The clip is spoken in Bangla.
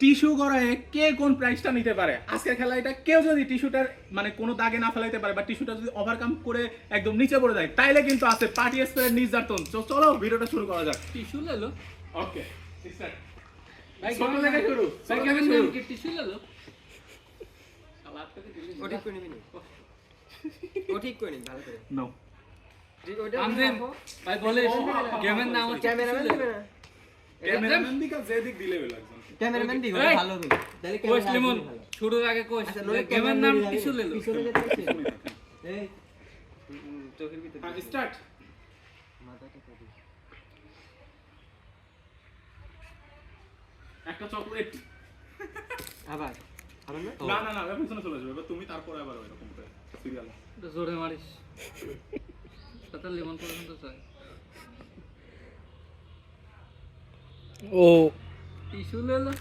টিস্যু গড়ায় কে কোন প্রাইসটা নিতে পারে আজকের খেলা এটা কেউ যদি টিস্যুটার মানে কোনো দাগে না ফেলাইতে পারে বা টিস্যুটা যদি ওভারকাম করে একদম নিচে পড়ে যায় তাইলে কিন্তু আছে পার্টি স্প্রের নির্যাতন। চলো ভিডিওটা শুরু করা যাক। টিস্যু ले लो ওকে भाई ছোট থেকে শুরু भाई ছোট क्या থেকে नाम শুরু की टिश्यू ले लो अब आप करके दिल्ली ও ঠিক করে নিবি নি ও ঠিক করে নিবি ভালো করে নো ঠিক ওটা আমদিন ভাই বলে গেমের নাম হচ্ছে ক্যামেরাম্যান দিবে না ক্যামেরাম্যান দিকে যে দিক দিলে লাগবে ক্যামেরাম্যান দিবে এই! ভালো হবে তাহলে কোচ ক্যামেরা লিমন শুরুর আগে কোচ আচ্ছা নলে গেমের নাম টিস্যু ले लो পিছনে যেতে হচ্ছে এই চোখের ভিতরে হ্যাঁ স্টার্ট মাথাটা কাটি একটা চকলেট আবার আবার না না না না এবার পিছনে চলে যাবে এবার তুমি তারপরে আবার এরকম করে সিরিয়াল তো জোরে মারিস কত লিমন পর্যন্ত চাই ও টিস্যু ले लो